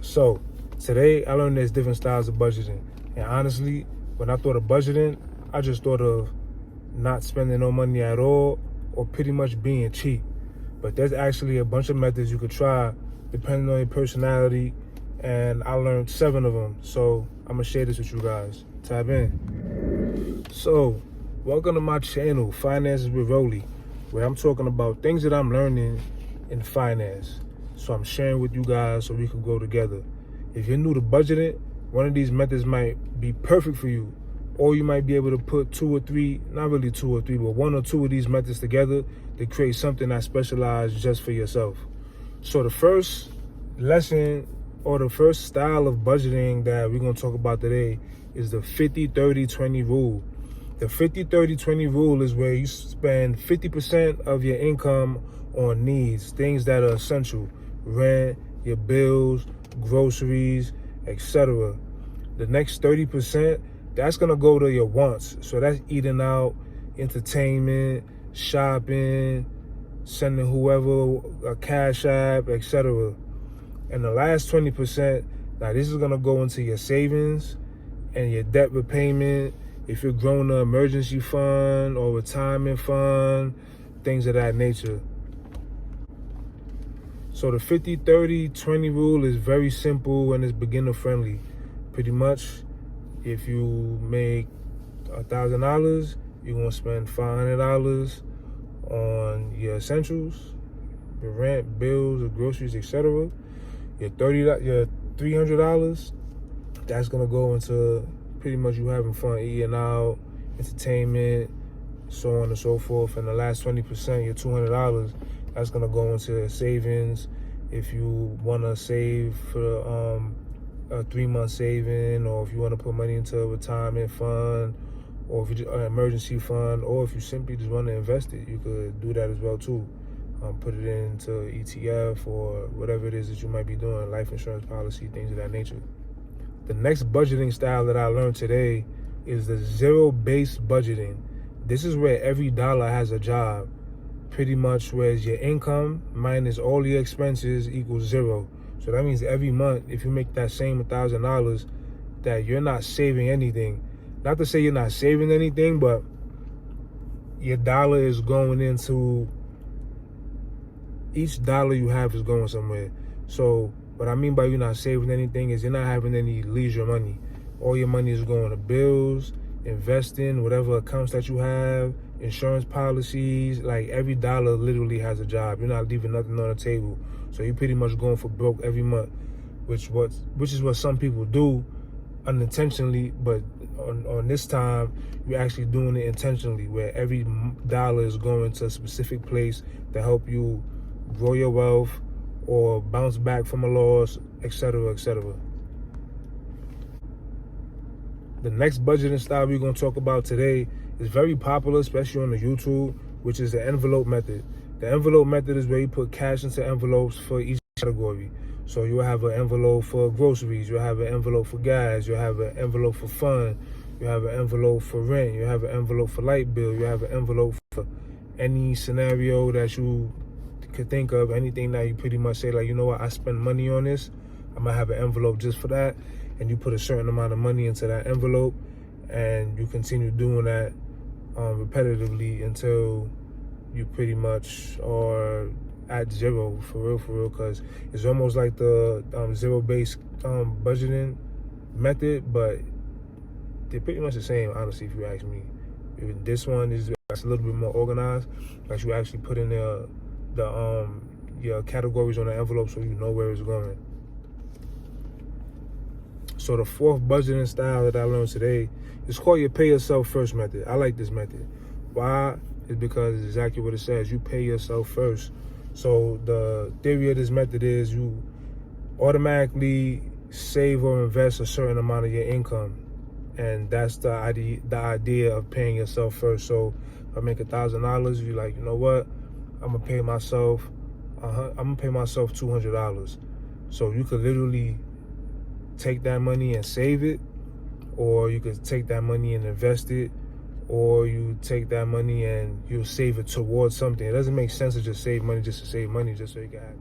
So today I learned there's different styles of budgeting. And honestly, when I thought of budgeting, I just thought of not spending no money at all or pretty much being cheap. But there's actually a bunch of methods you could try depending on your personality. And I learned 7 of them. So I'm gonna share this with you guys. Tap in. So welcome to my channel, Finances with Rolly, where I'm talking about things that I'm learning in finance. So I'm sharing with you guys so we can grow together. If you're new to budgeting, one of these methods might be perfect for you. Or you might be able to put 2 or 3, not really 2 or 3, but 1 or 2 of these methods together to create something that's specialized just for yourself. So the first lesson or the first style of budgeting that we're going to talk about today is the 50-30-20 rule. The 50-30-20 rule is where you spend 50% of your income on needs, things that are essential, rent, your bills, groceries, etc. The next 30%, that's going to go to your wants. So that's eating out, entertainment, shopping, sending whoever a cash app, etc. And the last 20%, now this is going to go into your savings and your debt repayment, if you're growing an emergency fund or retirement fund, things of that nature. So the 50-30-20 rule is very simple and it's beginner friendly. Pretty much, if you make $1,000, you're gonna spend $500 on your essentials, your rent, bills, the groceries, etc. Your $300, that's gonna go into pretty much you having fun, eating out, entertainment, so on and so forth. And the last 20%, your $200, that's gonna go into savings. If you wanna save for a 3-month saving, or if you wanna put money into a retirement fund, or if you just an emergency fund, or if you simply just wanna invest it, you could do that as well too. Put it into ETF or whatever it is that you might be doing, life insurance policy, things of that nature. The next budgeting style that I learned today is the zero-based budgeting. This is where every dollar has a job. Pretty much whereas your income minus all your expenses equals 0. So that means every month, if you make that same $1,000, that you're not saving anything. Not to say you're not saving anything, but your dollar is going into, each dollar you have is going somewhere. So what I mean by you're not saving anything is you're not having any leisure money. All your money is going to bills, investing, whatever accounts that you have, insurance policies. Like every dollar literally has a job. You're not leaving nothing on the table. So you're pretty much going for broke every month, which is what some people do unintentionally, but on this time, you're actually doing it intentionally, where every dollar is going to a specific place to help you grow your wealth or bounce back from a loss, etc., etc. The next budgeting style we're going to talk about today is very popular, especially on the YouTube, which is the envelope method. The envelope method is where you put cash into envelopes for each category. So you'll have an envelope for groceries, you'll have an envelope for gas, you'll have an envelope for fun, you'll have an envelope for rent, you'll have an envelope for light bill, you'll have an envelope for any scenario that you could think of, anything that you pretty much say, like, you know what, I spend money on this, I'm gonna have an envelope just for that. And you put a certain amount of money into that envelope, and you continue doing that repetitively until you pretty much are at 0, for real, because it's almost like the zero-based budgeting method, but they're pretty much the same, honestly, if you ask me. Even this one is a little bit more organized, like you actually put in your categories on the envelope so you know where it's going. So the fourth budgeting style that I learned today is called your pay yourself first method. I like this method. Why? It's because it's exactly what it says. You pay yourself first. So the theory of this method is you automatically save or invest a certain amount of your income. And that's the idea of paying yourself first. So if I make $1,000, you're like, you know what? I'm gonna pay myself $200. So you could literally take that money and save it, or you could take that money and invest it, or you take that money and you'll save it towards something. It doesn't make sense to just save money just to save money just so you can have it.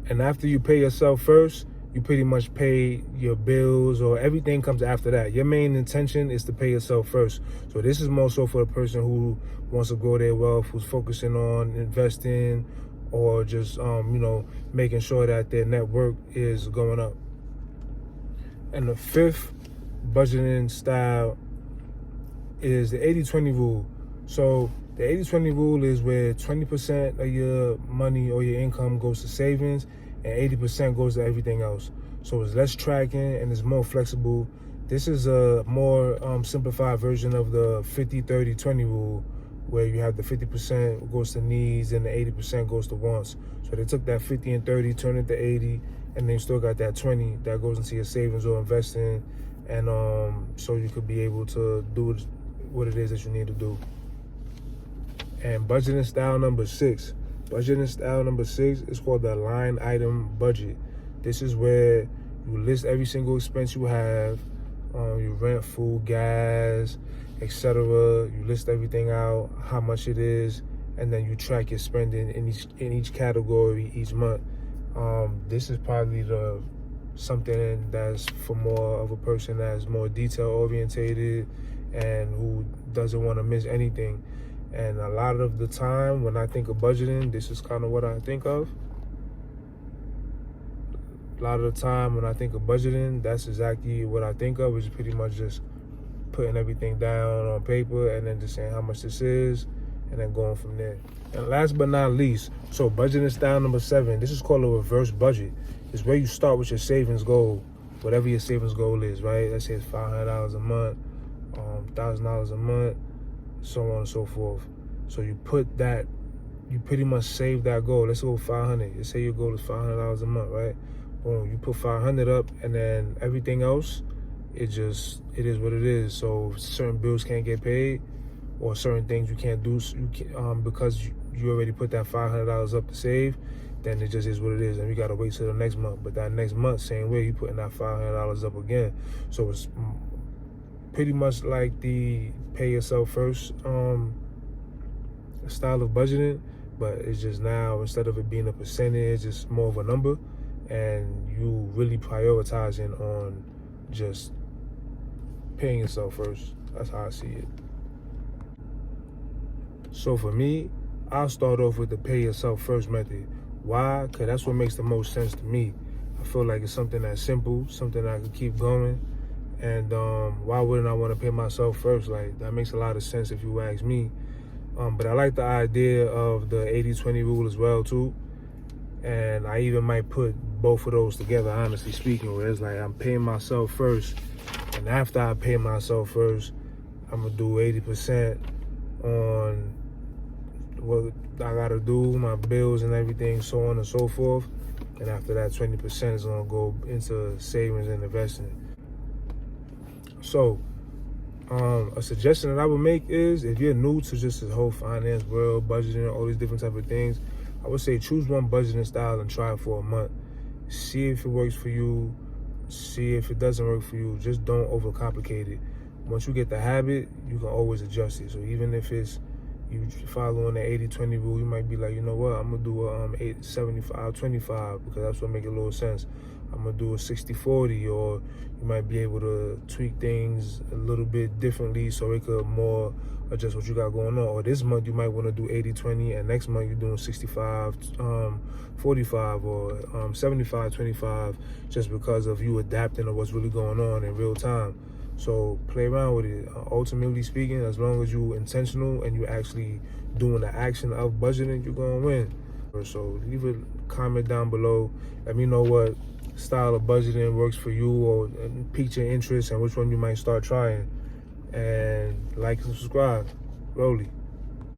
And after you pay yourself first, you pretty much pay your bills, or everything comes after that. Your main intention is to pay yourself first. So this is more so for the person who wants to grow their wealth, who's focusing on investing, or just making sure that their net worth is going up. And the fifth budgeting style is the 80-20 rule. So the 80-20 rule is where 20% of your money or your income goes to savings and 80% goes to everything else. So it's less tracking and it's more flexible. This is a more simplified version of the 50-30-20 rule, where you have the 50% goes to needs and the 80% goes to wants. So they took that 50 and 30, turned it to 80, and then you still got that 20 that goes into your savings or investing, and so you could be able to do what it is that you need to do. And budgeting style number 6. Budgeting style number 6 is called the line item budget. This is where you list every single expense you have. You rent, food, gas, etc. You list everything out, how much it is, and then you track your spending in each category each month. This is probably something that's for more of a person that's more detail orientated and who doesn't want to miss anything. And a lot of the time when I think of budgeting, this is kind of what I think of. A lot of the time when I think of budgeting, that's exactly what I think of. Is pretty much just putting everything down on paper and then just saying how much this is and then going from there. And last but not least, so budgeting style number 7, this is called a reverse budget. It's where you start with your savings goal, whatever your savings goal is, right? Let's say it's $500 a month, $1,000 a month, so on and so forth. So you put that, you pretty much save that goal. Let's go 500. Let's say your goal is $500 a month, right? Boom, you put 500 up, and then everything else, it is what it is. So if certain bills can't get paid, or certain things you can't do because you already put that $500 up to save, then it just is what it is, and you gotta wait till the next month. But that next month, same way, you putting that $500 up again. So it's pretty much like the pay yourself first style of budgeting, but it's just now, instead of it being a percentage, it's more of a number, and you really prioritizing on just paying yourself first. That's how I see it. So for me, I'll start off with the pay yourself first method. Why? Because that's what makes the most sense to me. I feel like it's something that's simple, something I can keep going, and why wouldn't I want to pay myself first? Like, that makes a lot of sense if you ask me. But I like the idea of the 80-20 rule as well too, and I even might put both of those together, honestly speaking, where it's like I'm paying myself first, and after I pay myself first, I'm gonna do 80% on what I gotta do, my bills and everything, so on and so forth, and after that 20% is gonna go into savings and investing. So a suggestion that I would make is, if you're new to just this whole finance world, budgeting, all these different type of things, I would say choose one budgeting style and try it for a month. See if it works for you. See if it doesn't work for you. Just don't overcomplicate it. Once you get the habit, you can always adjust it. So even if it's you following the 80-20 rule, you might be like, you know what, I'm gonna do a 75-25 because that's what make a little sense. I'm gonna do a 60-40, or you might be able to tweak things a little bit differently so it could more adjust what you got going on. Or this month you might want to do 80-20, and next month you're doing 65-45 or 75-25, just because of you adapting to what's really going on in real time. So play around with it. Ultimately speaking, as long as you're intentional and you're actually doing the action of budgeting, you're gonna win. So leave a comment down below. Let me know what style of budgeting works for you, or pique your interest, and which one you might start trying. And like and subscribe. Rolly.